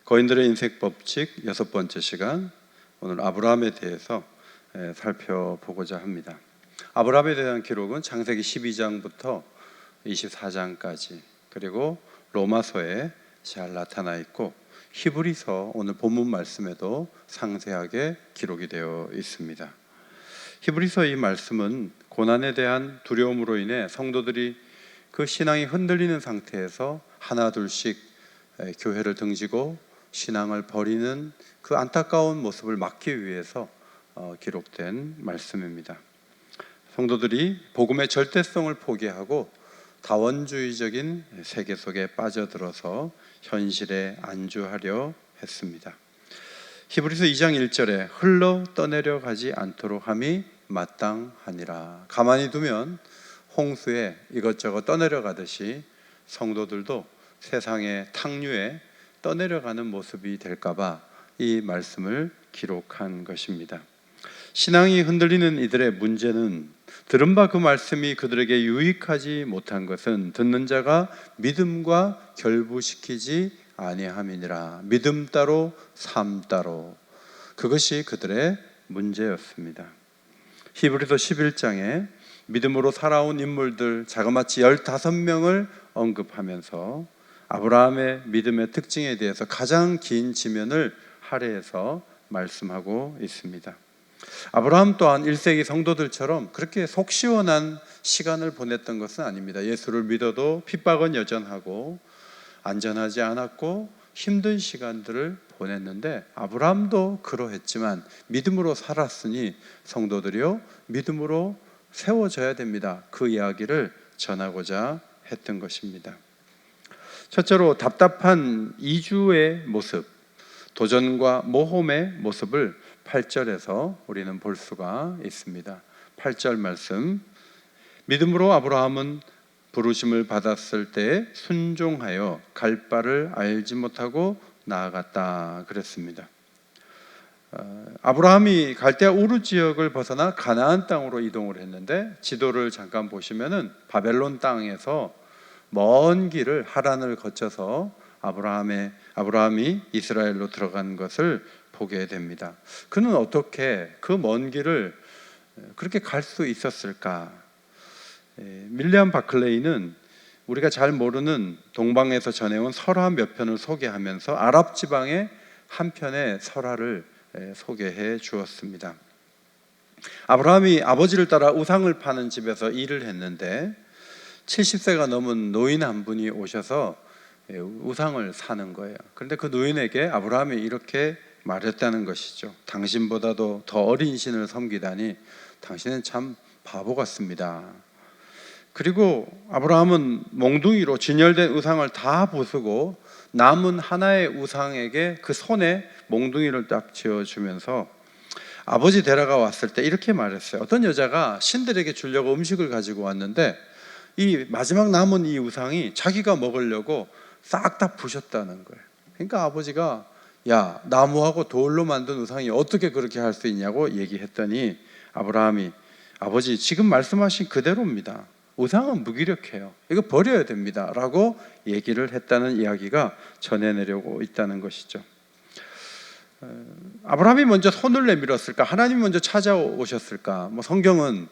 거인들의 인생 법칙 6번째 시간, 오늘 아브라함에 대해서 살펴보고자 합니다. 아브라함에 대한 기록은 창세기 12장부터 24장까지, 그리고 로마서에 잘 나타나 있고 히브리서 오늘 본문 말씀에도 상세하게 기록이 되어 있습니다. 히브리서 이 말씀은 고난에 대한 두려움으로 인해 성도들이 그 신앙이 흔들리는 상태에서 하나 둘씩 교회를 등지고 신앙을 버리는 그 안타까운 모습을 막기 위해서 기록된 말씀입니다. 성도들이 복음의 절대성을 포기하고 다원주의적인 세계 속에 빠져들어서 현실에 안주하려 했습니다. 히브리서 2장 1절에 흘러 떠내려 가지 않도록 함이 마땅하니라. 가만히 두면 홍수에 이것저것 떠내려 가듯이 성도들도 세상의 탕류에 떠내려가는 모습이 될까봐 이 말씀을 기록한 것입니다. 신앙이 흔들리는 이들의 문제는 들은 바 그 말씀이 그들에게 유익하지 못한 것은 듣는 자가 믿음과 결부시키지 아니함이니라. 믿음 따로 삶 따로, 그것이 그들의 문제였습니다. 히브리서 11장에 믿음으로 살아온 인물들 자그마치 15명을 언급하면서 아브라함의 믿음의 특징에 대해서 가장 긴 지면을 할애해서 말씀하고 있습니다. 아브라함 또한 1세기 성도들처럼 그렇게 속 시원한 시간을 보냈던 것은 아닙니다. 예수를 믿어도 핍박은 여전하고 안전하지 않았고 힘든 시간들을 보냈는데, 아브라함도 그러했지만 믿음으로 살았으니 성도들이요 믿음으로 세워져야 됩니다. 그 이야기를 전하고자 했던 것입니다. 첫째로 답답한 이주의 모습, 도전과 모험의 모습을 8절에서 우리는 볼 수가 있습니다. 8절 말씀, 믿음으로 아브라함은 부르심을 받았을 때 순종하여 갈 바를 알지 못하고 나아갔다 그랬습니다. 아브라함이 갈대아 우르 지역을 벗어나 가나안 땅으로 이동을 했는데, 지도를 잠깐 보시면은 바벨론 땅에서 먼 길을 하란을 거쳐서 아브라함이 이스라엘로 들어간 것을 보게 됩니다. 그는 어떻게 그 먼 길을 그렇게 갈 수 있었을까? 밀리엄 바클레이는 우리가 잘 모르는 동방에서 전해온 설화 몇 편을 소개하면서 아랍 지방의 한 편의 설화를 소개해 주었습니다. 아브라함이 아버지를 따라 우상을 파는 집에서 일을 했는데 70세가 넘은 노인 한 분이 오셔서 우상을 사는 거예요. 그런데 그 노인에게 아브라함이 이렇게 말했다는 것이죠. 당신보다도 더 어린 신을 섬기다니 당신은 참 바보 같습니다. 그리고 아브라함은 몽둥이로 진열된 우상을 다 부수고 남은 하나의 우상에게 그 손에 몽둥이를 딱 쥐어주면서 아버지 데려가 왔을 때 이렇게 말했어요. 어떤 여자가 신들에게 주려고 음식을 가지고 왔는데 이 마지막 남은 이 우상이 자기가 먹으려고 싹 다 부셨다는 거예요. 그러니까 아버지가 야, 나무하고 돌로 만든 우상이 어떻게 그렇게 할 수 있냐고 얘기했더니 아브라함이 아버지 지금 말씀하신 그대로입니다. 우상은 무기력해요. 이거 버려야 됩니다 라고 얘기를 했다는 이야기가 전해내려고 있다는 것이죠. 아브라함이 먼저 손을 내밀었을까? 하나님이 먼저 찾아오셨을까? 성경은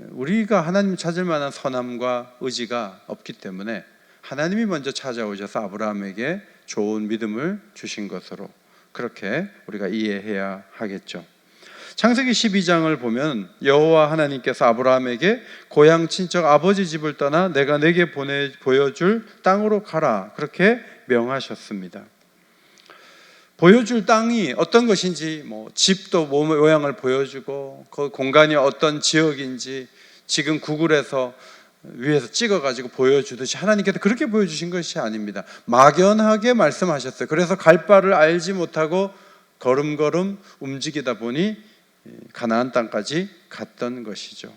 우리가 하나님 찾을 만한 선함과 의지가 없기 때문에 하나님이 먼저 찾아오셔서 아브라함에게 좋은 믿음을 주신 것으로 그렇게 우리가 이해해야 하겠죠. 창세기 12장을 보면 여호와 하나님께서 아브라함에게 고향 친척 아버지 집을 떠나 내가 내게 보여줄 땅으로 가라 그렇게 명하셨습니다. 보여줄 땅이 어떤 것인지 집도 모양을 보여주고 그 공간이 어떤 지역인지 지금 구글에서 위에서 찍어가지고 보여주듯이 하나님께서 그렇게 보여주신 것이 아닙니다. 막연하게 말씀하셨어요. 그래서 갈 바를 알지 못하고 걸음걸음 움직이다 보니 가나안 땅까지 갔던 것이죠.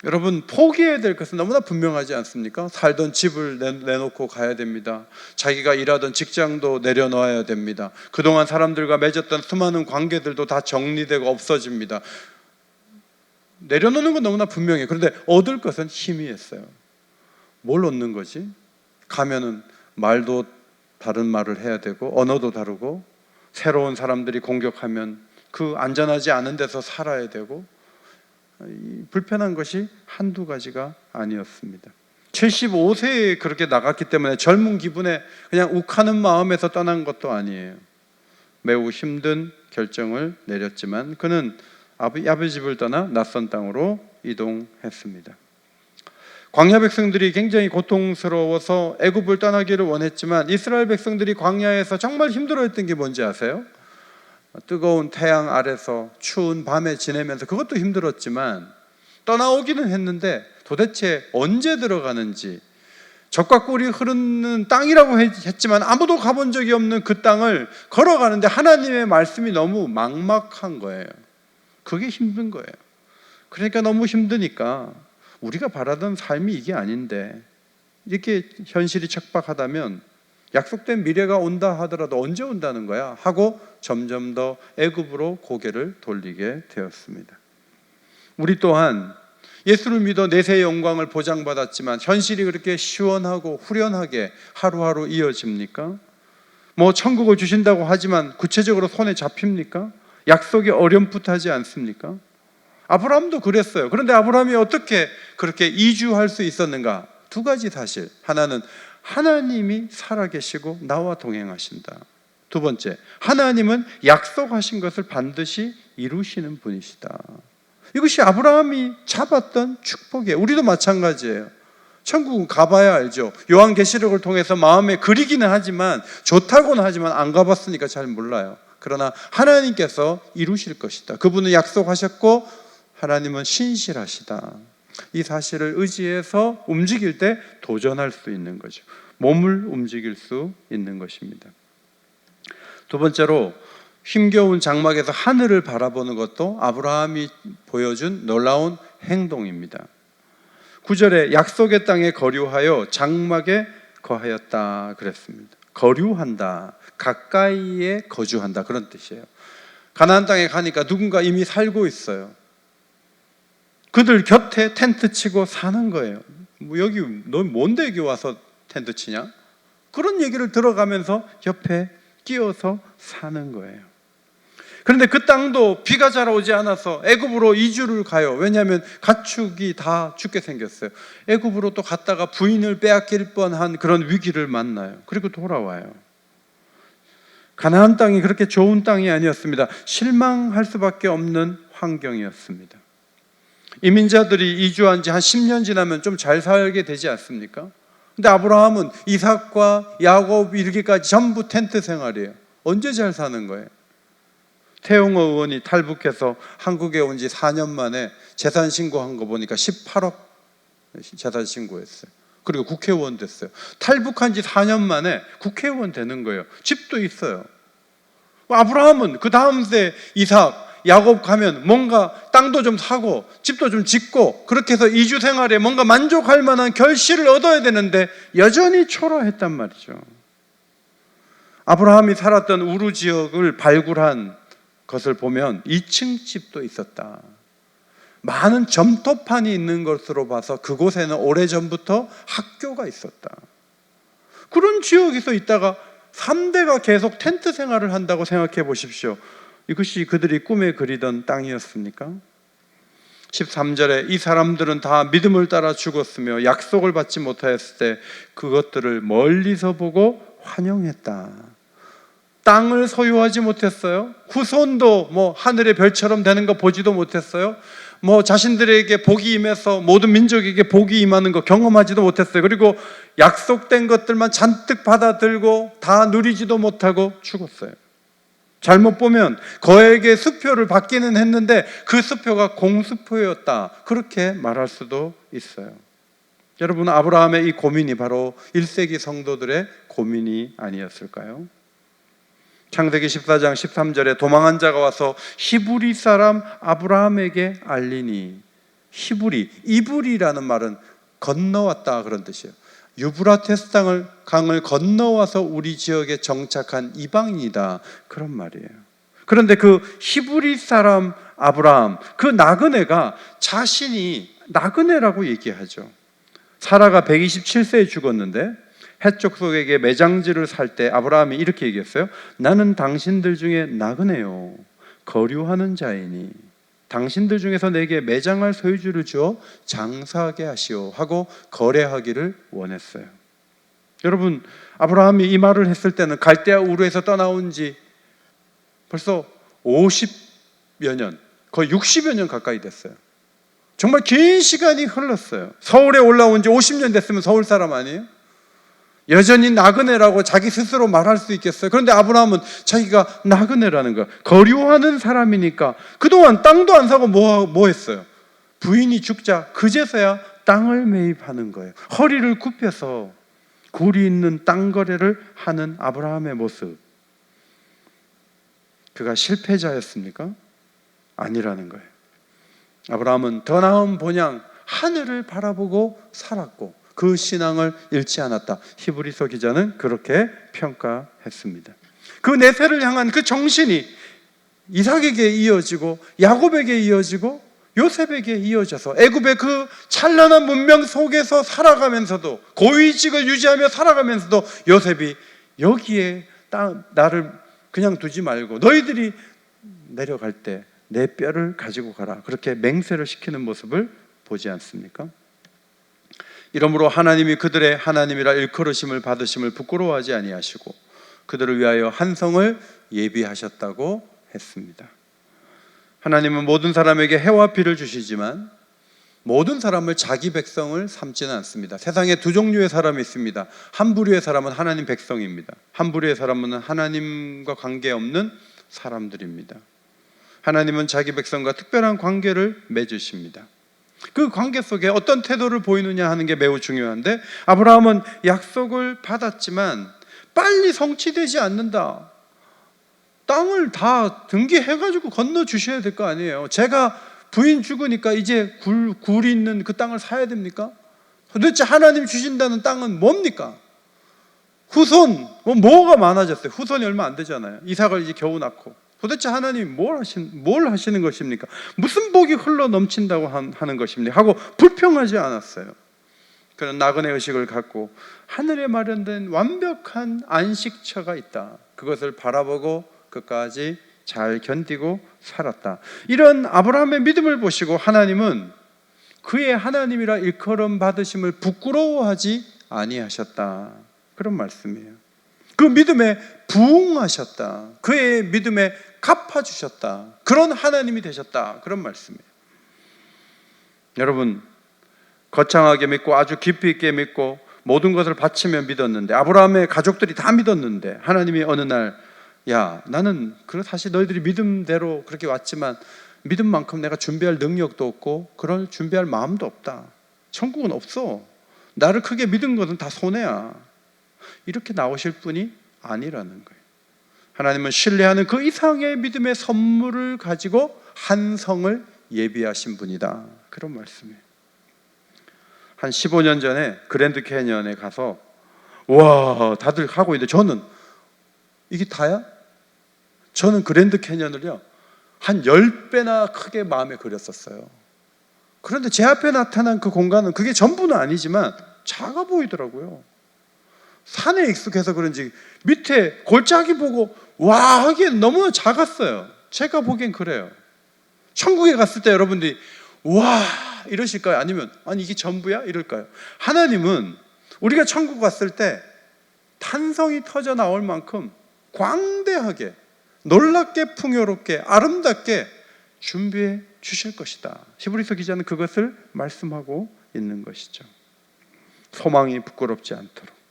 여러분, 포기해야 될 것은 너무나 분명하지 않습니까? 살던 집을 내놓고 가야 됩니다. 자기가 일하던 직장도 내려놓아야 됩니다. 그동안 사람들과 맺었던 수많은 관계들도 다 정리되고 없어집니다. 내려놓는 건 너무나 분명해요. 그런데 얻을 것은 희미했어요. 뭘 얻는 거지? 가면은 말도 다른 말을 해야 되고 언어도 다르고 새로운 사람들이 공격하면 그 안전하지 않은 데서 살아야 되고 불편한 것이 한두 가지가 아니었습니다. 75세에 그렇게 나갔기 때문에 젊은 기분에 그냥 욱하는 마음에서 떠난 것도 아니에요. 매우 힘든 결정을 내렸지만 그는 아버지 집을 떠나 낯선 땅으로 이동했습니다. 광야 백성들이 굉장히 고통스러워서 애굽을 떠나기를 원했지만 이스라엘 백성들이 광야에서 정말 힘들어했던 게 뭔지 아세요? 뜨거운 태양 아래서 추운 밤에 지내면서 그것도 힘들었지만 떠나오기는 했는데 도대체 언제 들어가는지, 젖과 꿀이 흐르는 땅이라고 했지만 아무도 가본 적이 없는 그 땅을 걸어가는데 하나님의 말씀이 너무 막막한 거예요. 그게 힘든 거예요. 그러니까 너무 힘드니까 우리가 바라던 삶이 이게 아닌데, 이렇게 현실이 척박하다면 약속된 미래가 온다 하더라도 언제 온다는 거야 하고 점점 더 애굽으로 고개를 돌리게 되었습니다. 우리 또한 예수를 믿어 내세의 영광을 보장받았지만 현실이 그렇게 시원하고 후련하게 하루하루 이어집니까? 뭐 천국을 주신다고 하지만 구체적으로 손에 잡힙니까? 약속이 어렴풋하지 않습니까? 아브라함도 그랬어요. 그런데 아브라함이 어떻게 그렇게 이주할 수 있었는가? 두 가지 사실. 하나는 하나님이 살아계시고 나와 동행하신다. 두 번째, 하나님은 약속하신 것을 반드시 이루시는 분이시다. 이것이 아브라함이 잡았던 축복이에요. 우리도 마찬가지예요. 천국은 가봐야 알죠. 요한계시록을 통해서 마음에 그리기는 하지만, 좋다고는 하지만 안 가봤으니까 잘 몰라요. 그러나 하나님께서 이루실 것이다. 그분은 약속하셨고 하나님은 신실하시다. 이 사실을 의지해서 움직일 때 도전할 수 있는 거죠. 몸을 움직일 수 있는 것입니다. 두 번째로, 힘겨운 장막에서 하늘을 바라보는 것도 아브라함이 보여준 놀라운 행동입니다. 9절에 약속의 땅에 거류하여 장막에 거하였다 그랬습니다. 거류한다, 가까이에 거주한다, 그런 뜻이에요. 가나안 땅에 가니까 누군가 이미 살고 있어요. 그들 곁에 텐트 치고 사는 거예요. 뭐 여기 너 뭔데 여기 와서 텐트 치냐? 그런 얘기를 들어가면서 옆에 끼어서 사는 거예요. 그런데 그 땅도 비가 잘 오지 않아서 애굽으로 이주를 가요. 왜냐하면 가축이 다 죽게 생겼어요. 애굽으로 또 갔다가 부인을 빼앗길 뻔한 그런 위기를 만나요. 그리고 돌아와요. 가나안 땅이 그렇게 좋은 땅이 아니었습니다. 실망할 수밖에 없는 환경이었습니다. 이민자들이 이주한 지 한 10년 지나면 좀 잘 살게 되지 않습니까? 근데 아브라함은 이삭과 야곱 이르기까지 전부 텐트 생활이에요. 언제 잘 사는 거예요? 태용호 의원이 탈북해서 한국에 온 지 4년 만에 재산 신고한 거 보니까 18억 재산 신고했어요. 그리고 국회의원 됐어요. 탈북한 지 4년 만에 국회의원 되는 거예요. 집도 있어요. 아브라함은 그 다음 세 이삭, 야곱 가면 뭔가 땅도 좀 사고 집도 좀 짓고 그렇게 해서 이주 생활에 뭔가 만족할 만한 결실을 얻어야 되는데 여전히 초라했단 말이죠. 아브라함이 살았던 우루 지역을 발굴한 것을 보면 2층 집도 있었다. 많은 점토판이 있는 것으로 봐서 그곳에는 오래전부터 학교가 있었다. 그런 지역에서 있다가 3대가 계속 텐트 생활을 한다고 생각해 보십시오. 이것이 그들이 꿈에 그리던 땅이었습니까? 13절에 이 사람들은 다 믿음을 따라 죽었으며 약속을 받지 못하였을 때 그것들을 멀리서 보고 환영했다. 땅을 소유하지 못했어요. 후손도 뭐 하늘의 별처럼 되는 거 보지도 못했어요. 뭐 자신들에게 복이 임해서 모든 민족에게 복이 임하는 거 경험하지도 못했어요. 그리고 약속된 것들만 잔뜩 받아들고 다 누리지도 못하고 죽었어요. 잘못 보면 거액의 수표를 받기는 했는데 그 수표가 공수표였다, 그렇게 말할 수도 있어요. 여러분, 아브라함의 이 고민이 바로 1세기 성도들의 고민이 아니었을까요? 창세기 14장 13절에 도망한 자가 와서 히브리 사람 아브라함에게 알리니, 히브리, 이브리라는 말은 건너왔다 그런 뜻이에요. 유브라테스 강을 건너와서 우리 지역에 정착한 이방인이다, 그런 말이에요. 그런데 그 히브리 사람 아브라함, 그 나그네가 자신이 나그네라고 얘기하죠. 사라가 127세에 죽었는데 해쪽 속에게 매장지를 살 때 아브라함이 이렇게 얘기했어요. 나는 당신들 중에 나그네요, 거류하는 자이니 당신들 중에서 내게 매장할 소유주를 주어 장사하게 하시오 하고 거래하기를 원했어요. 여러분, 아브라함이 이 말을 했을 때는 갈대아 우르에서 떠나온 지 벌써 50여 년, 거의 60여 년 가까이 됐어요. 정말 긴 시간이 흘렀어요. 서울에 올라온 지 50년 됐으면 서울 사람 아니에요? 여전히 나그네라고 자기 스스로 말할 수 있겠어요? 그런데 아브라함은 자기가 나그네라는 거야. 거류하는 사람이니까 그동안 땅도 안 사고 뭐 했어요? 부인이 죽자 그제서야 땅을 매입하는 거예요. 허리를 굽혀서 굴이 있는 땅 거래를 하는 아브라함의 모습, 그가 실패자였습니까? 아니라는 거예요. 아브라함은 더 나은 본향 하늘을 바라보고 살았고 그 신앙을 잃지 않았다. 히브리서 기자는 그렇게 평가했습니다. 그 내세를 향한 그 정신이 이삭에게 이어지고 야곱에게 이어지고 요셉에게 이어져서 애굽의 그 찬란한 문명 속에서 살아가면서도 고위직을 유지하며 살아가면서도 요셉이 여기에 나를 그냥 두지 말고 너희들이 내려갈 때 내 뼈를 가지고 가라, 그렇게 맹세를 시키는 모습을 보지 않습니까? 이러므로 하나님이 그들의 하나님이라 일컬으심을 받으심을 부끄러워하지 아니하시고 그들을 위하여 한 성을 예비하셨다고 했습니다. 하나님은 모든 사람에게 해와 피를 주시지만 모든 사람을 자기 백성을 삼지는 않습니다. 세상에 두 종류의 사람이 있습니다. 한 부류의 사람은 하나님 백성입니다. 한 부류의 사람은 하나님과 관계없는 사람들입니다. 하나님은 자기 백성과 특별한 관계를 맺으십니다. 그 관계 속에 어떤 태도를 보이느냐 하는 게 매우 중요한데, 아브라함은 약속을 받았지만 빨리 성취되지 않는다. 땅을 다 등기해가지고 건너주셔야 될 거 아니에요. 제가 부인 죽으니까 이제 굴이 있는 그 땅을 사야 됩니까? 도대체 하나님 주신다는 땅은 뭡니까? 후손, 뭐가 많아졌어요? 후손이 얼마 안 되잖아요. 이삭을 이제 겨우 낳고. 도대체 하나님 뭘 하시는 것입니까? 무슨 복이 흘러 넘친다고 하는 것입니까? 하고 불평하지 않았어요. 그런 나그네 의식을 갖고 하늘에 마련된 완벽한 안식처가 있다, 그것을 바라보고 끝까지 잘 견디고 살았다. 이런 아브라함의 믿음을 보시고 하나님은 그의 하나님이라 일컬음 받으심을 부끄러워하지 아니하셨다, 그런 말씀이에요. 그 믿음에 부응하셨다, 그의 믿음에 갚아주셨다, 그런 하나님이 되셨다, 그런 말씀이에요. 여러분, 거창하게 믿고 아주 깊이 있게 믿고 모든 것을 바치며 믿었는데, 아브라함의 가족들이 다 믿었는데 하나님이 어느 날, 야, 나는 사실 너희들이 믿음대로 그렇게 왔지만 믿음만큼 내가 준비할 능력도 없고 그럴 준비할 마음도 없다. 천국은 없어. 나를 크게 믿은 것은 다 손해야. 이렇게 나오실 분이 아니라는 거예요. 하나님은 신뢰하는 그 이상의 믿음의 선물을 가지고 한 성을 예비하신 분이다, 그런 말씀이에요. 한 15년 전에 그랜드 캐니언에 가서 와, 다들 하고 있는데 저는 이게 다야? 저는 그랜드 캐니언을요 한 10배나 크게 마음에 그렸었어요. 그런데 제 앞에 나타난 그 공간은 그게 전부는 아니지만 작아 보이더라고요. 산에 익숙해서 그런지 밑에 골짜기 보고 와 하기엔 너무 작았어요. 제가 보기엔 그래요. 천국에 갔을 때 여러분들이 와 이러실까요? 아니면 아니 이게 전부야? 이럴까요? 하나님은 우리가 천국 갔을 때 탄성이 터져 나올 만큼 광대하게, 놀랍게, 풍요롭게, 아름답게 준비해 주실 것이다. 히브리서 기자는 그것을 말씀하고 있는 것이죠. 소망이 부끄럽지 않도록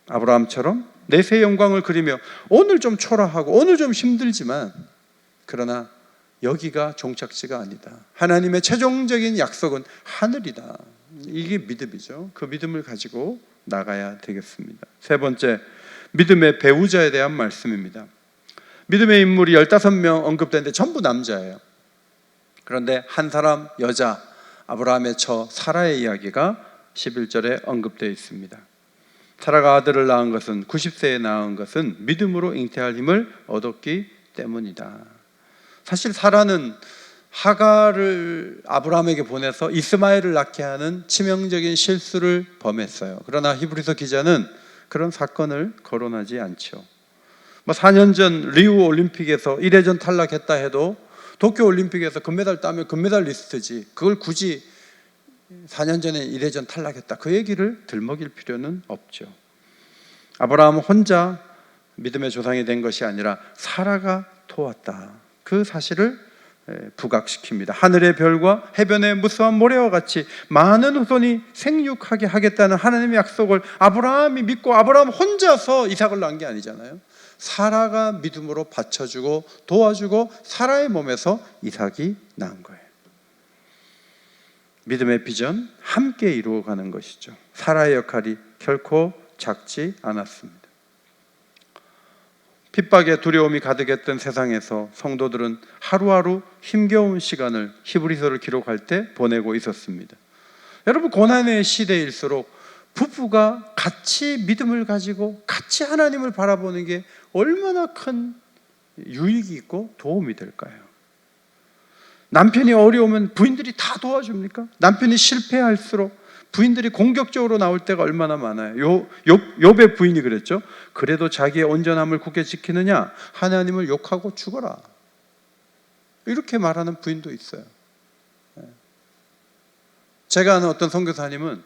아브라함처럼 내세 영광을 그리며 오늘 좀 초라하고 오늘 좀 힘들지만 그러나 여기가 종착지가 아니다. 하나님의 최종적인 약속은 하늘이다. 이게 믿음이죠. 그 믿음을 가지고 나가야 되겠습니다. 세 번째, 믿음의 배우자에 대한 말씀입니다. 믿음의 인물이 15명 언급되는데 전부 남자예요. 그런데 한 사람 여자, 아브라함의 처 사라의 이야기가 11절에 언급되어 있습니다. 사라가 아들을 낳은 것은 90세에 낳은 것은 믿음으로 잉태할 힘을 얻었기 때문이다. 사실 사라는 하갈을 아브라함에게 보내서 이스마엘을 낳게 하는 치명적인 실수를 범했어요. 그러나 히브리서 기자는 그런 사건을 거론하지 않죠. 4년 전 리우 올림픽에서 1회전 탈락했다 해도 도쿄 올림픽에서 금메달 따면 금메달 리스트지, 그걸 굳이 4년 전에 1회전 탈락했다, 그 얘기를 들먹일 필요는 없죠. 아브라함은 혼자 믿음의 조상이 된 것이 아니라 사라가 도왔다, 그 사실을 부각시킵니다. 하늘의 별과 해변의 무수한 모래와 같이 많은 후손이 생육하게 하겠다는 하나님의 약속을 아브라함이 믿고, 아브라함 혼자서 이삭을 낳은 게 아니잖아요. 사라가 믿음으로 받쳐주고 도와주고 사라의 몸에서 이삭이 낳은 거예요. 믿음의 비전, 함께 이루어가는 것이죠. 사라의 역할이 결코 작지 않았습니다. 핍박의 두려움이 가득했던 세상에서 성도들은 하루하루 힘겨운 시간을 히브리서를 기록할 때 보내고 있었습니다. 여러분, 고난의 시대일수록 부부가 같이 믿음을 가지고 같이 하나님을 바라보는 게 얼마나 큰 유익이 있고 도움이 될까요? 남편이 어려우면 부인들이 다 도와줍니까? 남편이 실패할수록 부인들이 공격적으로 나올 때가 얼마나 많아요. 욥의 부인이 그랬죠. 그래도 자기의 온전함을 굳게 지키느냐? 하나님을 욕하고 죽어라, 이렇게 말하는 부인도 있어요. 제가 아는 어떤 선교사님은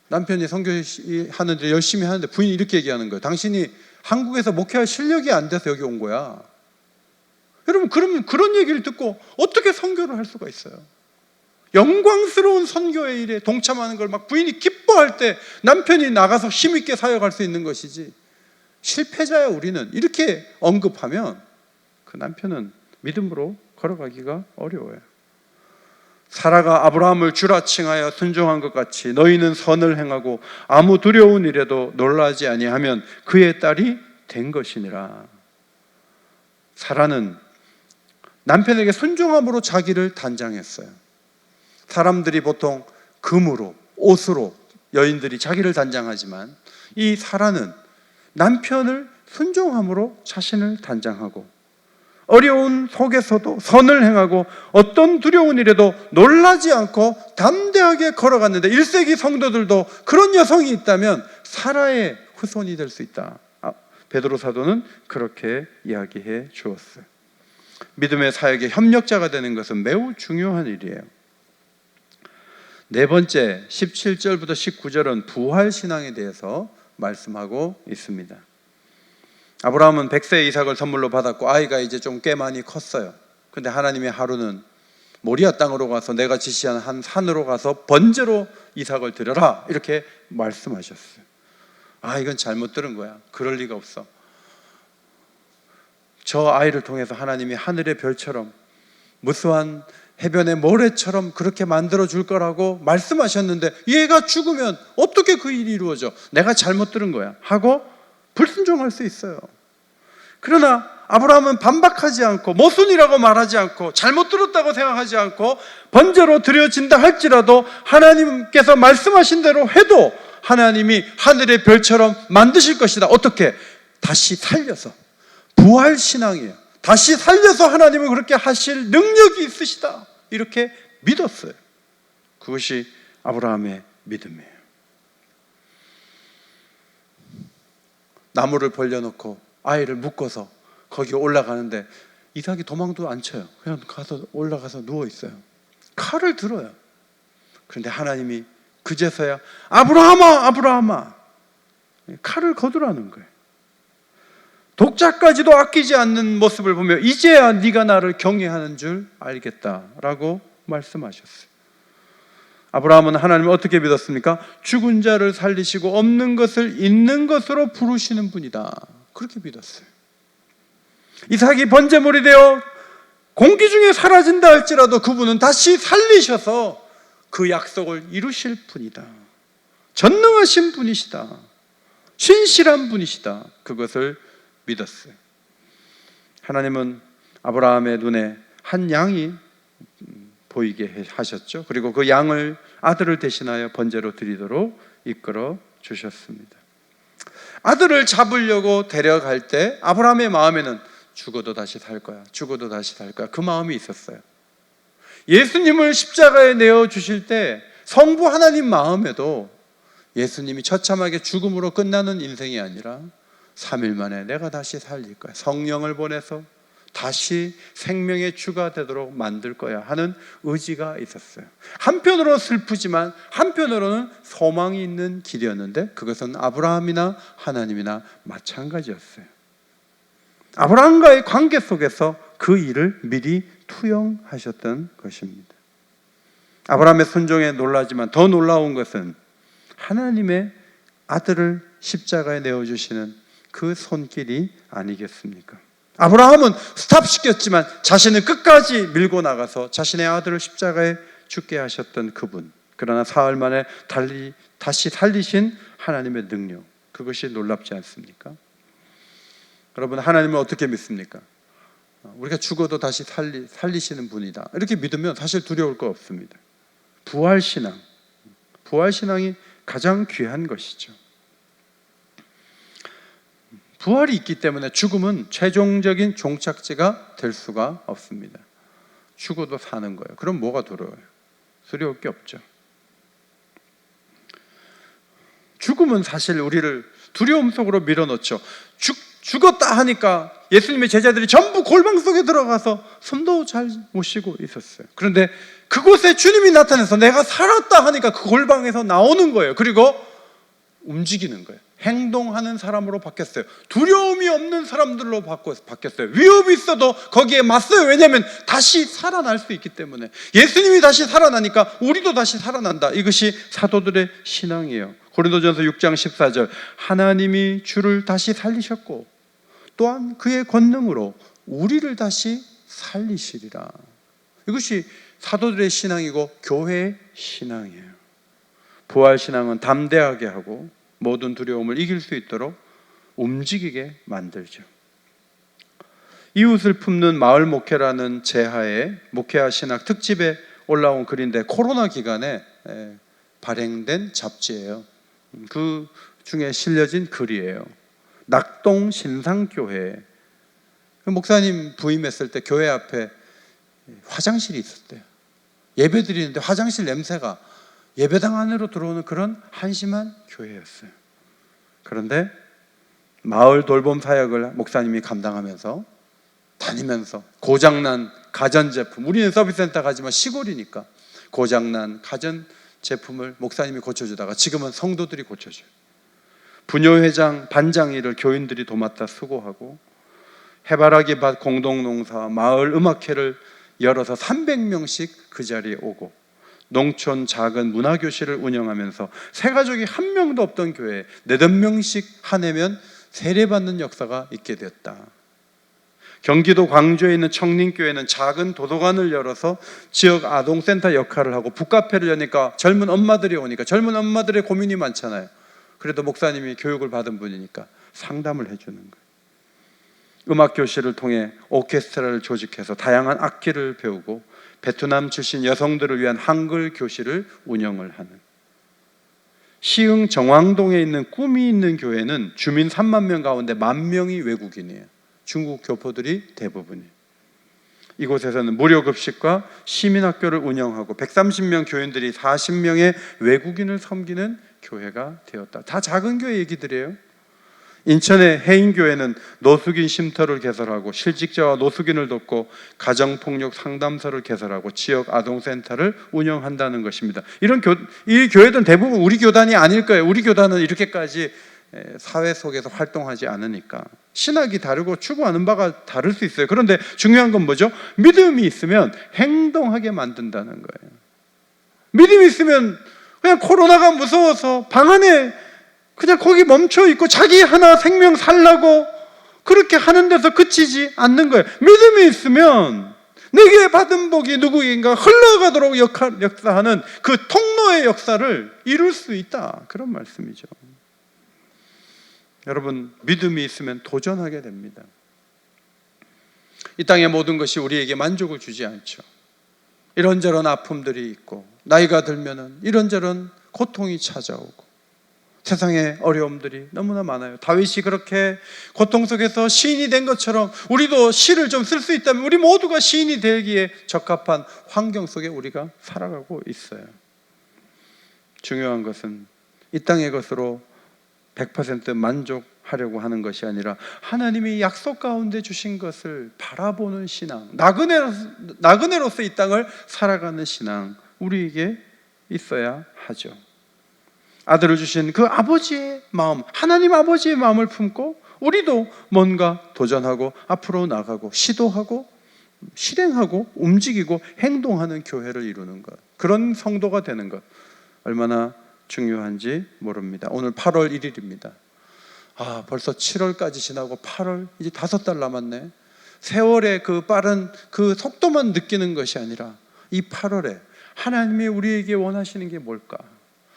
남편이 선교하는데 열심히 하는데 부인이 이렇게 얘기하는 거예요. 당신이 한국에서 목회할 실력이 안 돼서 여기 온 거야. 여러분, 그러면 그런 얘기를 듣고 어떻게 선교를 할 수가 있어요? 영광스러운 선교의 일에 동참하는 걸 막 부인이 기뻐할 때 남편이 나가서 힘있게 사역할 수 있는 것이지, 실패자야 우리는, 이렇게 언급하면 그 남편은 믿음으로 걸어가기가 어려워요. 사라가 아브라함을 주라 칭하여 순종한 것 같이 너희는 선을 행하고 아무 두려운 일에도 놀라지 아니하면 그의 딸이 된 것이니라. 사라는 남편에게 순종함으로 자기를 단장했어요. 사람들이 보통 금으로, 옷으로 여인들이 자기를 단장하지만 이 사라는 남편을 순종함으로 자신을 단장하고 어려운 속에서도 선을 행하고 어떤 두려운 일에도 놀라지 않고 담대하게 걸어갔는데, 1세기 성도들도 그런 여성이 있다면 사라의 후손이 될 수 있다. 베드로 사도는 그렇게 이야기해 주었어요. 믿음의 사역의 협력자가 되는 것은 매우 중요한 일이에요. 네 번째, 17절부터 19절은 부활신앙에 대해서 말씀하고 있습니다. 아브라함은 100세의 이삭을 선물로 받았고 아이가 이제 좀 꽤 많이 컸어요. 근데 하나님의 하루는 모리아 땅으로 가서 내가 지시한 한 산으로 가서 번제로 이삭을 드려라, 이렇게 말씀하셨어요. 이건 잘못 들은 거야. 그럴 리가 없어. 저 아이를 통해서 하나님이 하늘의 별처럼 무수한 해변의 모래처럼 그렇게 만들어 줄 거라고 말씀하셨는데 얘가 죽으면 어떻게 그 일이 이루어져? 내가 잘못 들은 거야 하고 불순종할 수 있어요. 그러나 아브라함은 반박하지 않고 모순이라고 말하지 않고 잘못 들었다고 생각하지 않고 번제로 드려진다 할지라도 하나님께서 말씀하신 대로 해도 하나님이 하늘의 별처럼 만드실 것이다. 어떻게? 다시 살려서. 부활신앙이에요. 다시 살려서 하나님은 그렇게 하실 능력이 있으시다, 이렇게 믿었어요. 그것이 아브라함의 믿음이에요. 나무를 벌려놓고 아이를 묶어서 거기 올라가는데 이삭이 도망도 안 쳐요. 그냥 가서 올라가서 누워있어요. 칼을 들어요. 그런데 하나님이 그제서야 아브라함아, 아브라함아, 칼을 거두라는 거예요. 독자까지도 아끼지 않는 모습을 보며 이제야 네가 나를 경외하는 줄 알겠다라고 말씀하셨어요. 아브라함은 하나님을 어떻게 믿었습니까? 죽은 자를 살리시고 없는 것을 있는 것으로 부르시는 분이다, 그렇게 믿었어요. 이삭이 번제물이 되어 공기 중에 사라진다 할지라도 그분은 다시 살리셔서 그 약속을 이루실 분이다. 전능하신 분이시다. 신실한 분이시다. 그것을 믿었어요. 하나님은 아브라함의 눈에 한 양이 보이게 하셨죠. 그리고 그 양을, 아들을 대신하여 번제로 드리도록 이끌어 주셨습니다. 아들을 잡으려고 데려갈 때 아브라함의 마음에는 죽어도 다시 살 거야, 죽어도 다시 살 거야, 그 마음이 있었어요. 예수님을 십자가에 내어주실 때 성부 하나님 마음에도 예수님이 처참하게 죽음으로 끝나는 인생이 아니라 3일 만에 내가 다시 살릴 거야, 성령을 보내서 다시 생명의 주가 되도록 만들 거야 하는 의지가 있었어요. 한편으로는 슬프지만 한편으로는 소망이 있는 길이었는데, 그것은 아브라함이나 하나님이나 마찬가지였어요. 아브라함과의 관계 속에서 그 일을 미리 투영하셨던 것입니다. 아브라함의 순종에 놀라지만 더 놀라운 것은 하나님의 아들을 십자가에 내어주시는 그 손길이 아니겠습니까? 아브라함은 스탑시켰지만 자신은 끝까지 밀고 나가서 자신의 아들을 십자가에 죽게 하셨던 그분, 그러나 사흘 만에 다시 살리신 하나님의 능력, 그것이 놀랍지 않습니까? 여러분, 하나님을 어떻게 믿습니까? 우리가 죽어도 다시 살리시는 분이다, 이렇게 믿으면 사실 두려울 거 없습니다. 부활신앙이 가장 귀한 것이죠. 부활이 있기 때문에 죽음은 최종적인 종착지가 될 수가 없습니다. 죽어도 사는 거예요. 그럼 뭐가 두려워요? 두려울 게 없죠. 죽음은 사실 우리를 두려움 속으로 밀어넣죠. 죽었다 하니까 예수님의 제자들이 전부 골방 속에 들어가서 숨도 잘 못 쉬고 있었어요. 그런데 그곳에 주님이 나타나서 내가 살았다 하니까 그 골방에서 나오는 거예요. 그리고 움직이는 거예요. 행동하는 사람으로 바뀌었어요. 두려움이 없는 사람들로 바뀌었어요. 위협이 있어도 거기에 맞서요. 왜냐하면 다시 살아날 수 있기 때문에. 예수님이 다시 살아나니까 우리도 다시 살아난다. 이것이 사도들의 신앙이에요. 고린도전서 6장 14절, 하나님이 주를 다시 살리셨고 또한 그의 권능으로 우리를 다시 살리시리라. 이것이 사도들의 신앙이고 교회의 신앙이에요. 부활신앙은 담대하게 하고 모든 두려움을 이길 수 있도록 움직이게 만들죠. 이웃을 품는 마을 목회라는 제하에 목회와 신학 특집에 올라온 글인데, 코로나 기간에 발행된 잡지예요. 그 중에 실려진 글이에요. 낙동 신상교회, 목사님 부임했을 때 교회 앞에 화장실이 있었대요. 예배 드리는데 화장실 냄새가 예배당 안으로 들어오는 그런 한심한 교회였어요. 그런데 마을 돌봄 사역을 목사님이 감당하면서 다니면서 고장난 가전제품, 우리는 서비스센터 가지만 시골이니까 고장난 가전제품을 목사님이 고쳐주다가 지금은 성도들이 고쳐줘요. 부녀회장, 반장 일을 교인들이 도맡아 수고하고, 해바라기 밭 공동농사, 마을 음악회를 열어서 300명씩 그 자리에 오고, 농촌 작은 문화교실을 운영하면서 새 가족이 한 명도 없던 교회에 4-5명씩 하내면 세례받는 역사가 있게 되었다. 경기도 광주에 있는 청림교회는 작은 도서관을 열어서 지역 아동센터 역할을 하고, 북카페를 여니까 젊은 엄마들이 오니까 젊은 엄마들의 고민이 많잖아요. 그래도 목사님이 교육을 받은 분이니까 상담을 해주는 거예요. 음악교실을 통해 오케스트라를 조직해서 다양한 악기를 배우고, 베트남 출신 여성들을 위한 한글 교실을 운영을 하는, 시흥 정왕동에 있는 꿈이 있는 교회는 주민 3만 명 가운데 10,000명이 외국인이에요. 중국 교포들이 대부분이에요. 이곳에서는 무료급식과 시민학교를 운영하고 130명 교인들이 40명의 외국인을 섬기는 교회가 되었다. 다 작은 교회 얘기들이에요. 인천의 해인교회는 노숙인 쉼터를 개설하고 실직자와 노숙인을 돕고 가정폭력 상담소를 개설하고 지역 아동센터를 운영한다는 것입니다. 이 교회들은 대부분 우리 교단이 아닐 거예요. 우리 교단은 이렇게까지 사회 속에서 활동하지 않으니까. 신학이 다르고 추구하는 바가 다를 수 있어요. 그런데 중요한 건 뭐죠? 믿음이 있으면 행동하게 만든다는 거예요. 믿음이 있으면 그냥 코로나가 무서워서 방 안에 그냥 거기 멈춰 있고 자기 하나 생명 살라고 그렇게 하는 데서 그치지 않는 거예요. 믿음이 있으면 내게 받은 복이 누구인가 흘러가도록 역사하는 그 통로의 역사를 이룰 수 있다, 그런 말씀이죠. 여러분, 믿음이 있으면 도전하게 됩니다. 이 땅의 모든 것이 우리에게 만족을 주지 않죠. 이런저런 아픔들이 있고, 나이가 들면은 이런저런 고통이 찾아오고, 세상의 어려움들이 너무나 많아요. 다윗이 그렇게 고통 속에서 시인이 된 것처럼 우리도 시를 좀 쓸 수 있다면 우리 모두가 시인이 되기에 적합한 환경 속에 우리가 살아가고 있어요. 중요한 것은 이 땅의 것으로 100% 만족하려고 하는 것이 아니라 하나님이 약속 가운데 주신 것을 바라보는 신앙, 나그네로서 이 땅을 살아가는 신앙, 우리에게 있어야 하죠. 아들을 주신 그 아버지의 마음, 하나님 아버지의 마음을 품고 우리도 뭔가 도전하고 앞으로 나가고 시도하고 실행하고 움직이고 행동하는 교회를 이루는 것, 그런 성도가 되는 것 얼마나 중요한지 모릅니다. 오늘 8월 1일입니다. 벌써 7월까지 지나고 8월 이제 5달 남았네. 세월의 그 빠른 그 속도만 느끼는 것이 아니라 이 8월에 하나님이 우리에게 원하시는 게 뭘까?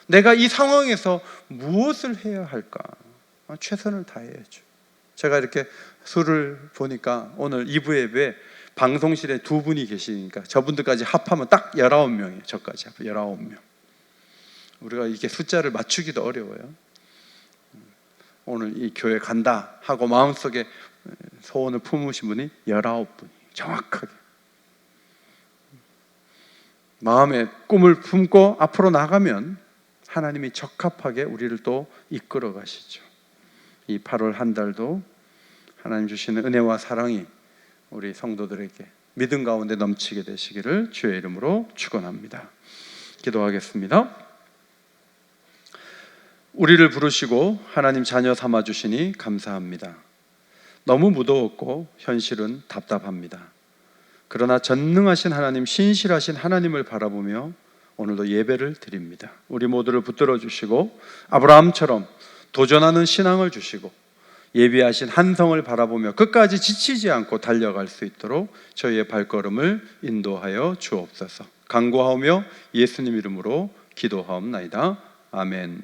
내가 이 상황에서 무엇을 해야 할까? 최선을 다해야죠. 제가 이렇게 수를 보니까 오늘 2부 예배 방송실에 2분이 계시니까 저분들까지 합하면 딱 19명이에요. 저까지 합하면 19명. 우리가 이게 숫자를 맞추기도 어려워요. 오늘 이 교회 간다 하고 마음속에 소원을 품으신 분이 19분이 정확하게 마음에 꿈을 품고 앞으로 나가면 하나님이 적합하게 우리를 또 이끌어 가시죠. 이 8월 한 달도 하나님 주시는 은혜와 사랑이 우리 성도들에게 믿음 가운데 넘치게 되시기를 주의 이름으로 축원합니다. 기도하겠습니다. 우리를 부르시고 하나님 자녀 삼아 주시니 감사합니다. 너무 무더웠고 현실은 답답합니다. 그러나 전능하신 하나님, 신실하신 하나님을 바라보며 오늘도 예배를 드립니다. 우리 모두를 붙들어 주시고 아브라함처럼 도전하는 신앙을 주시고 예비하신 한 성을 바라보며 끝까지 지치지 않고 달려갈 수 있도록 저희의 발걸음을 인도하여 주옵소서. 간구하오며 예수님 이름으로 기도하옵나이다. 아멘.